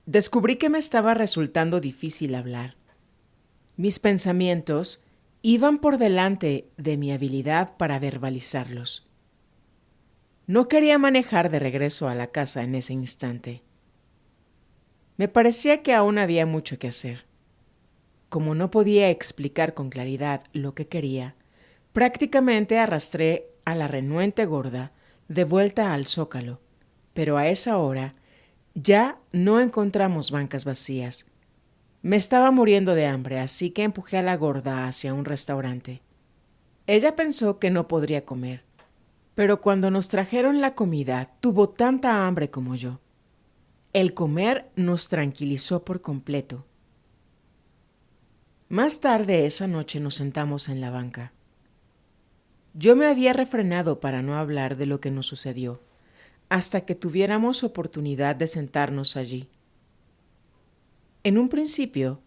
Descubrí que me estaba resultando difícil hablar. Mis pensamientos iban por delante de mi habilidad para verbalizarlos. No quería manejar de regreso a la casa en ese instante. Me parecía que aún había mucho que hacer. Como no podía explicar con claridad lo que quería, prácticamente arrastré a la renuente gorda de vuelta al zócalo, pero a esa hora ya no encontramos bancas vacías. Me estaba muriendo de hambre, así que empujé a la gorda hacia un restaurante. Ella pensó que no podría comer, pero cuando nos trajeron la comida tuvo tanta hambre como yo. El comer nos tranquilizó por completo. Más tarde esa noche nos sentamos en la banca. Yo me había refrenado para no hablar de lo que nos sucedió, hasta que tuviéramos oportunidad de sentarnos allí. En un principio,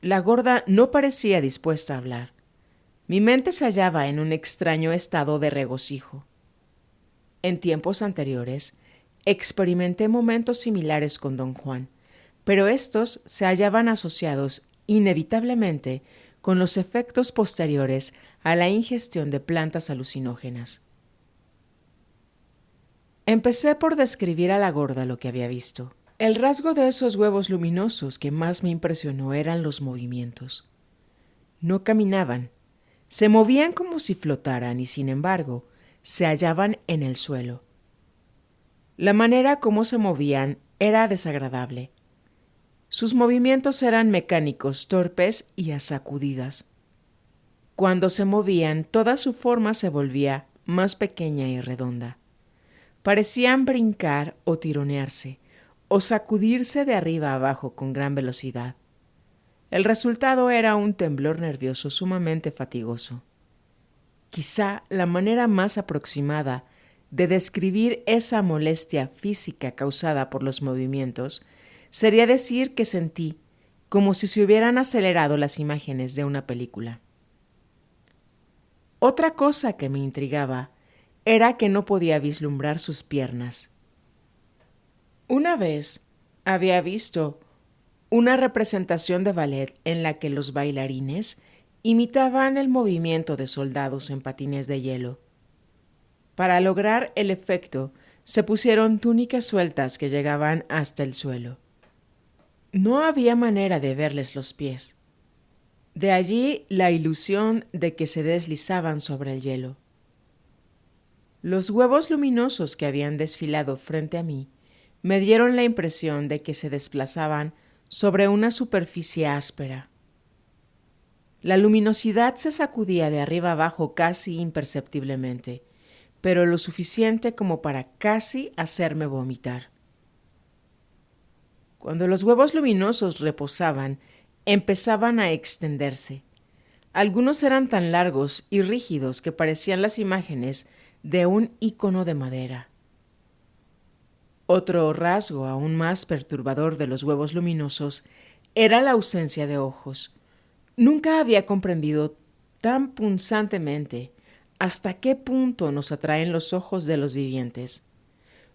la gorda no parecía dispuesta a hablar. Mi mente se hallaba en un extraño estado de regocijo. En tiempos anteriores, experimenté momentos similares con don Juan, pero estos se hallaban asociados inevitablemente con los efectos posteriores a la ingestión de plantas alucinógenas. Empecé por describir a la gorda lo que había visto. El rasgo de esos huevos luminosos que más me impresionó eran los movimientos. No caminaban, se movían como si flotaran y, sin embargo, se hallaban en el suelo. La manera como se movían era desagradable. Sus movimientos eran mecánicos, torpes y a sacudidas. Cuando se movían, toda su forma se volvía más pequeña y redonda. Parecían brincar o tironearse, o sacudirse de arriba a abajo con gran velocidad. El resultado era un temblor nervioso sumamente fatigoso. Quizá la manera más aproximada de describir esa molestia física causada por los movimientos sería decir que sentí como si se hubieran acelerado las imágenes de una película. Otra cosa que me intrigaba era que no podía vislumbrar sus piernas. Una vez había visto una representación de ballet en la que los bailarines imitaban el movimiento de soldados en patines de hielo. Para lograr el efecto, se pusieron túnicas sueltas que llegaban hasta el suelo. No había manera de verles los pies. De allí la ilusión de que se deslizaban sobre el hielo. Los huevos luminosos que habían desfilado frente a mí me dieron la impresión de que se desplazaban sobre una superficie áspera. La luminosidad se sacudía de arriba abajo casi imperceptiblemente, pero lo suficiente como para casi hacerme vomitar. Cuando los huevos luminosos reposaban, empezaban a extenderse. Algunos eran tan largos y rígidos que parecían las imágenes de un ícono de madera. Otro rasgo aún más perturbador de los huevos luminosos era la ausencia de ojos. Nunca había comprendido tan punzantemente hasta qué punto nos atraen los ojos de los vivientes.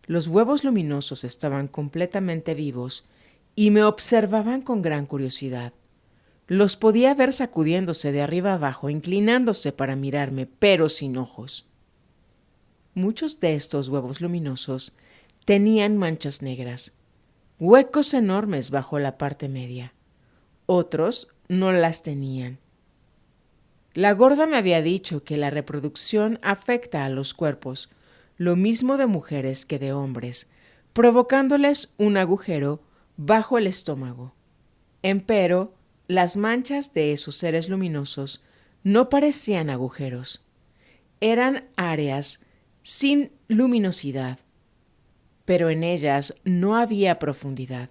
Los huevos luminosos estaban completamente vivos y me observaban con gran curiosidad. Los podía ver sacudiéndose de arriba abajo, inclinándose para mirarme, pero sin ojos. Muchos de estos huevos luminosos tenían manchas negras, huecos enormes bajo la parte media. Otros no las tenían. La gorda me había dicho que la reproducción afecta a los cuerpos, lo mismo de mujeres que de hombres, provocándoles un agujero bajo el estómago. Empero, las manchas de esos seres luminosos no parecían agujeros. Eran áreas sin luminosidad, pero en ellas no había profundidad.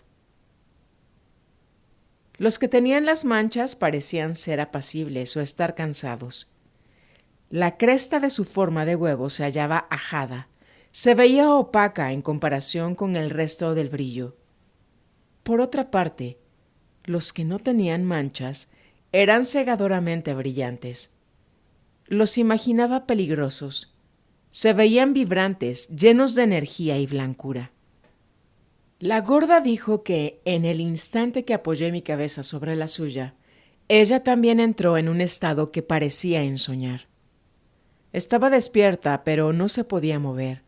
Los que tenían las manchas parecían ser apacibles o estar cansados. La cresta de su forma de huevo se hallaba ajada, se veía opaca en comparación con el resto del brillo. Por otra parte, los que no tenían manchas eran cegadoramente brillantes. Los imaginaba peligrosos. Se veían vibrantes, llenos de energía y blancura. La gorda dijo que, en el instante que apoyé mi cabeza sobre la suya, ella también entró en un estado que parecía ensoñar. Estaba despierta, pero no se podía mover.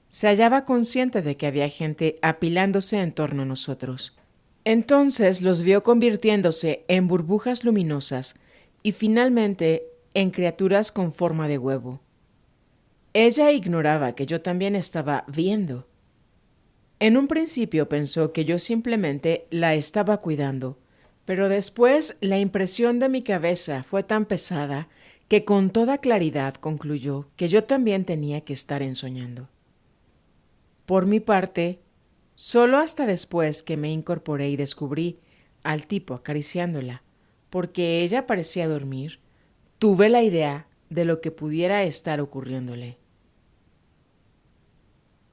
Se hallaba consciente de que había gente apilándose en torno a nosotros. Entonces los vio convirtiéndose en burbujas luminosas y finalmente en criaturas con forma de huevo. Ella ignoraba que yo también estaba viendo. En un principio pensó que yo simplemente la estaba cuidando, pero después la impresión de mi cabeza fue tan pesada que con toda claridad concluyó que yo también tenía que estar ensoñando. Por mi parte, solo hasta después que me incorporé y descubrí al tipo acariciándola, porque ella parecía dormir, tuve la idea de lo que pudiera estar ocurriéndole.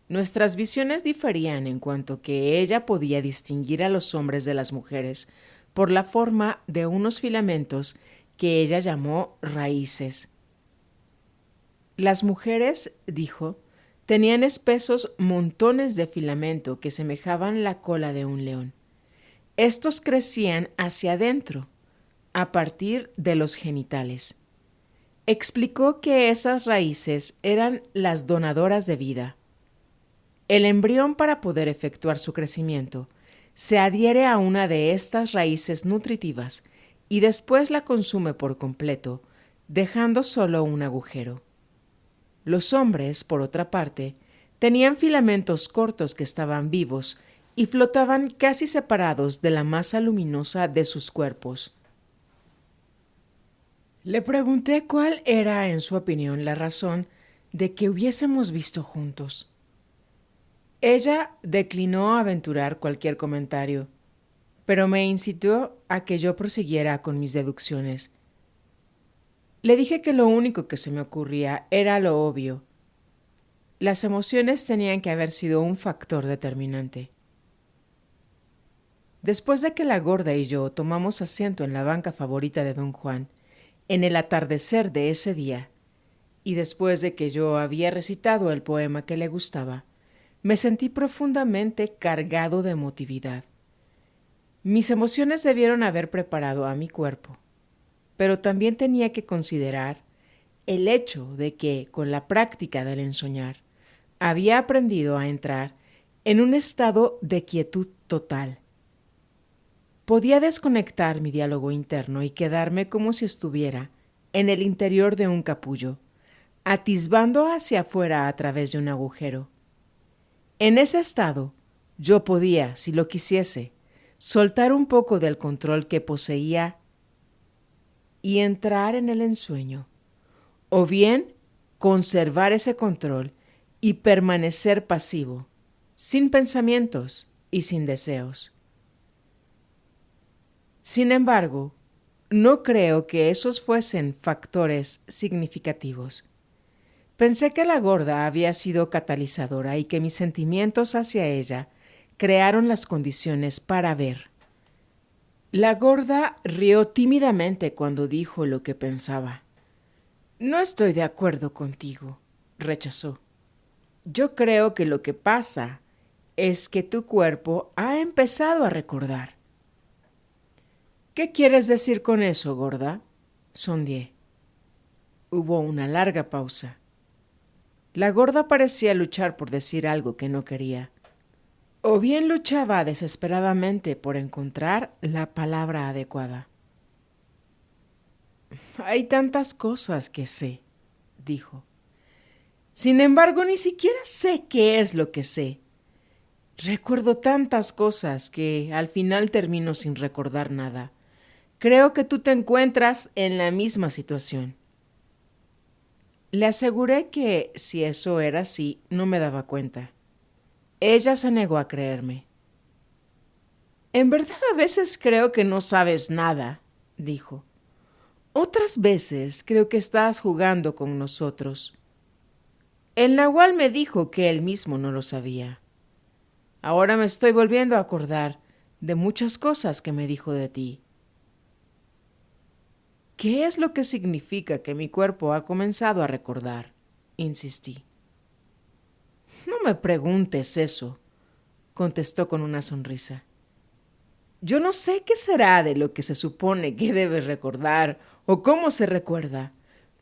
Nuestras visiones diferían en cuanto que ella podía distinguir a los hombres de las mujeres por la forma de unos filamentos que ella llamó raíces. Las mujeres, dijo, tenían espesos montones de filamento que semejaban la cola de un león. Estos crecían hacia adentro, a partir de los genitales. Explicó que esas raíces eran las donadoras de vida. El embrión, para poder efectuar su crecimiento, se adhiere a una de estas raíces nutritivas y después la consume por completo, dejando solo un agujero. Los hombres, por otra parte, tenían filamentos cortos que estaban vivos y flotaban casi separados de la masa luminosa de sus cuerpos. Le pregunté cuál era, en su opinión, la razón de que hubiésemos visto juntos. Ella declinó aventurar cualquier comentario, pero me incitó a que yo prosiguiera con mis deducciones. Le dije que lo único que se me ocurría era lo obvio. Las emociones tenían que haber sido un factor determinante. Después de que la gorda y yo tomamos asiento en la banca favorita de don Juan, en el atardecer de ese día, y después de que yo había recitado el poema que le gustaba, me sentí profundamente cargado de emotividad. Mis emociones debieron haber preparado a mi cuerpo, pero también tenía que considerar el hecho de que, con la práctica del ensoñar, había aprendido a entrar en un estado de quietud total. Podía desconectar mi diálogo interno y quedarme como si estuviera en el interior de un capullo, atisbando hacia afuera a través de un agujero. En ese estado, yo podía, si lo quisiese, soltar un poco del control que poseía y entrar en el ensueño, o bien conservar ese control y permanecer pasivo, sin pensamientos y sin deseos. Sin embargo, no creo que esos fuesen factores significativos. Pensé que la gorda había sido catalizadora y que mis sentimientos hacia ella crearon las condiciones para ver. La gorda rió tímidamente cuando dijo lo que pensaba. No estoy de acuerdo contigo, rechazó. Yo creo que lo que pasa es que tu cuerpo ha empezado a recordar. ¿Qué quieres decir con eso, gorda? Sondeé. Hubo una larga pausa. La gorda parecía luchar por decir algo que no quería. O bien luchaba desesperadamente por encontrar la palabra adecuada. Hay tantas cosas que sé, dijo. Sin embargo, ni siquiera sé qué es lo que sé. Recuerdo tantas cosas que al final termino sin recordar nada. Creo que tú te encuentras en la misma situación. Le aseguré que, si eso era así, no me daba cuenta. Ella se negó a creerme. En verdad, a veces creo que no sabes nada, dijo. Otras veces creo que estás jugando con nosotros. El nahual me dijo que él mismo no lo sabía. Ahora me estoy volviendo a acordar de muchas cosas que me dijo de ti. ¿Qué es lo que significa que mi cuerpo ha comenzado a recordar? Insistí. No me preguntes eso, contestó con una sonrisa. Yo no sé qué será de lo que se supone que debes recordar o cómo se recuerda.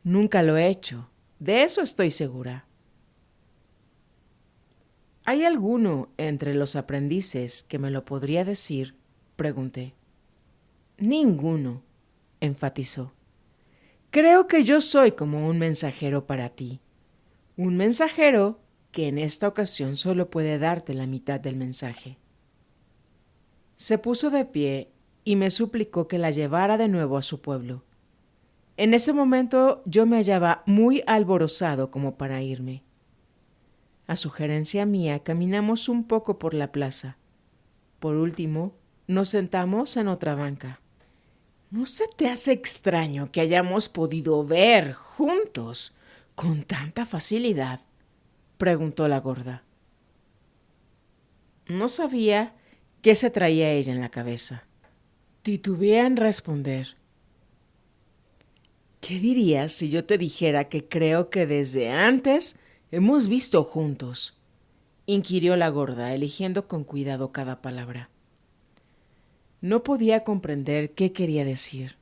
Nunca lo he hecho, de eso estoy segura. ¿Hay alguno entre los aprendices que me lo podría decir? Pregunté. Ninguno, enfatizó. Creo que yo soy como un mensajero para ti. Un mensajero que en esta ocasión solo puede darte la mitad del mensaje. Se puso de pie y me suplicó que la llevara de nuevo a su pueblo. En ese momento yo me hallaba muy alborozado como para irme. A sugerencia mía caminamos un poco por la plaza. Por último, nos sentamos en otra banca. ¿No se te hace extraño que hayamos podido ver juntos con tanta facilidad? Preguntó la gorda. No sabía qué se traía ella en la cabeza. Titubeé en responder. ¿Qué dirías si yo te dijera que creo que desde antes hemos visto juntos? Inquirió la gorda, eligiendo con cuidado cada palabra. No podía comprender qué quería decir.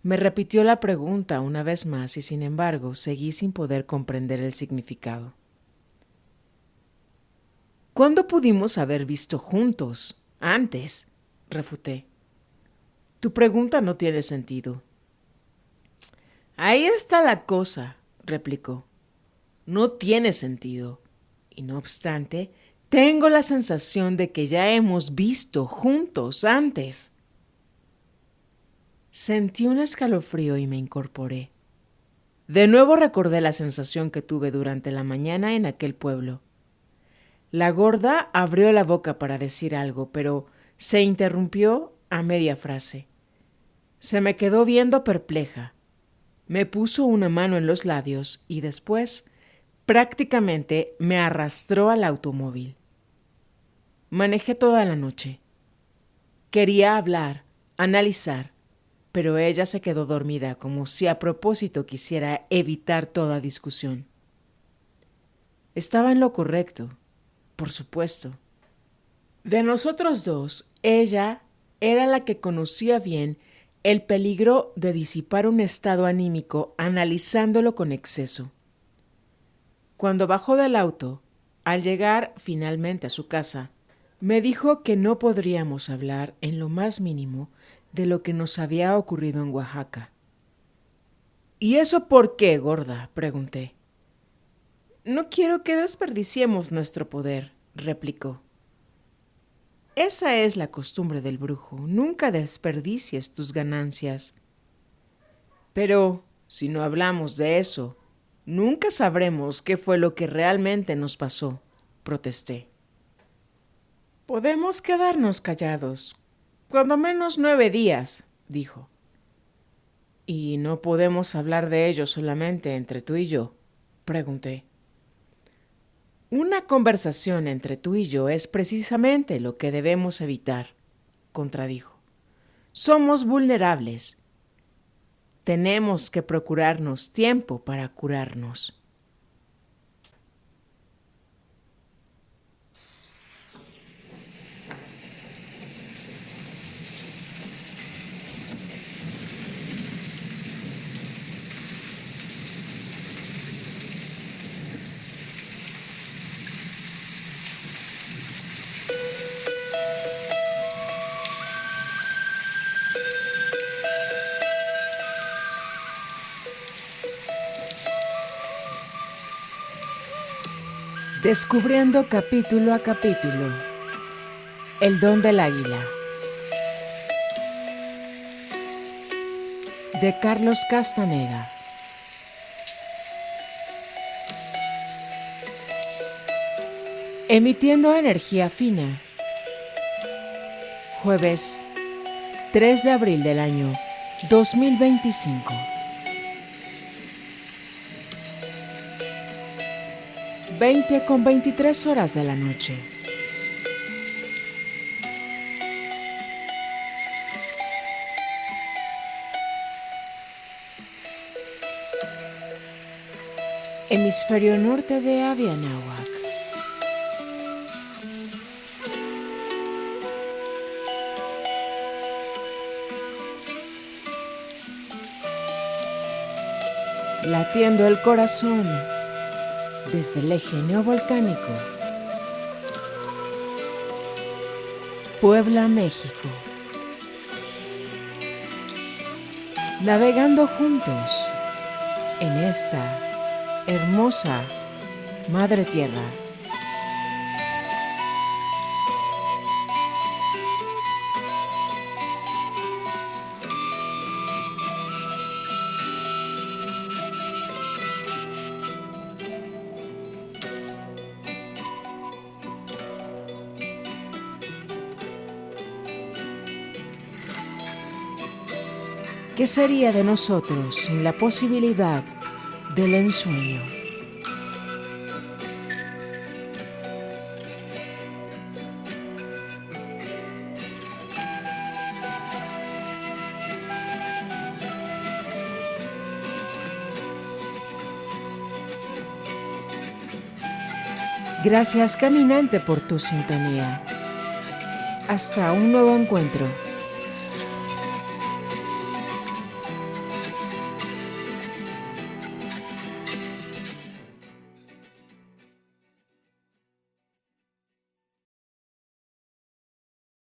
Me repitió la pregunta una vez más y sin embargo seguí sin poder comprender el significado. ¿Cuándo pudimos haber visto juntos? Antes, refuté. Tu pregunta no tiene sentido. Ahí está la cosa, replicó. No tiene sentido. Y no obstante, tengo la sensación de que ya hemos visto juntos antes. Sentí un escalofrío y me incorporé. De nuevo recordé la sensación que tuve durante la mañana en aquel pueblo. La gorda abrió la boca para decir algo, pero se interrumpió a media frase. Se me quedó viendo perpleja. Me puso una mano en los labios y después prácticamente me arrastró al automóvil. Manejé toda la noche. Quería hablar, analizar, pero ella se quedó dormida como si a propósito quisiera evitar toda discusión. Estaba en lo correcto, por supuesto. De nosotros dos, ella era la que conocía bien el peligro de disipar un estado anímico analizándolo con exceso. Cuando bajó del auto, al llegar finalmente a su casa, me dijo que no podríamos hablar en lo más mínimo de lo que nos había ocurrido en Oaxaca. ¿Y eso por qué, gorda?, pregunté. No quiero que desperdiciemos nuestro poder, replicó. Esa es la costumbre del brujo, nunca desperdicies tus ganancias. Pero, si no hablamos de eso, nunca sabremos qué fue lo que realmente nos pasó, protesté. Podemos quedarnos callados, cuando menos 9 días, dijo. Y no podemos hablar de ello solamente entre tú y yo. Pregunté. Una conversación entre tú y yo es precisamente lo que debemos evitar, contradijo. Somos vulnerables. Tenemos que procurarnos tiempo para curarnos. Descubriendo capítulo a capítulo el don del águila, de Carlos Castaneda. Emitiendo energía fina. Jueves 3 de abril del año 2025. Con 23 horas de la noche. Hemisferio norte de Avianáhuac. Latiendo el corazón desde el eje neovolcánico, Puebla, México. Navegando juntos en esta hermosa Madre Tierra. ¿Qué sería de nosotros sin la posibilidad del ensueño? Gracias, caminante, por tu sintonía. Hasta un nuevo encuentro.